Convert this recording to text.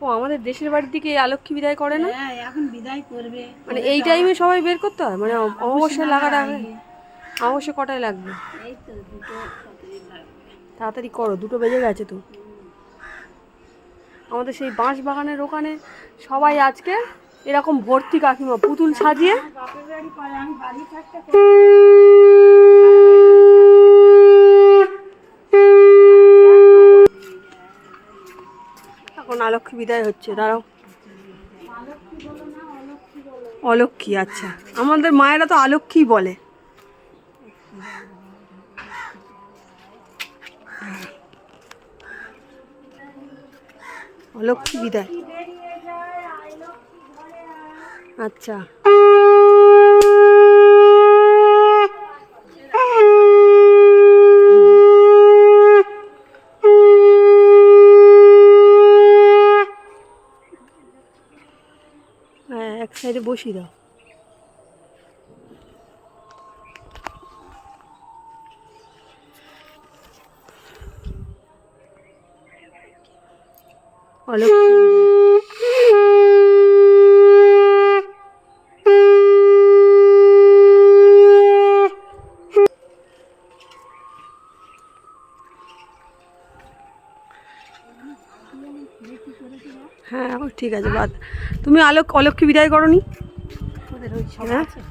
ও আমাদের দেশের বাড়ির দিকে আলক্ষ্মী বিদায় করে না? হ্যাঁ এখন বিদায় করবে। মানে এই টাইমে সবাই বের করতে হয়, মানে অমাবস্যা লাগার আগে? আগে। অমাবস্যা কটায় লাগবে? এই তো 2টো কতদিন লাগবে। তাড়াতাড়ি করো, 2টো বেজে গেছে তো। আমাদের সেই বাঁশ বাগানের ওখানে সবাই আজকে এরকম ভর্তি কাকিমা পুতুল সাজিয়ে। বাপের বাড়ি পারে, আমি বাড়ি থাকতে এখন আলক্ষ্মী বিদায় হচ্ছে, দাঁড়াও। অলক্ষ্মী, আচ্ছা আমাদের মায়েরা তো আলক্ষ্মী বলে। অলক্ষ্মী বিদায়, আচ্ছা। হ্যাঁ এক সাইডে বসিয়ে দাও। অলক্ষ্মী হ্যাঁ ঠিক আছে, বাদ। তুমি অলক্ষ্মী বিদায় করো নি? ওদের ওই সব হ্যাঁ আছে।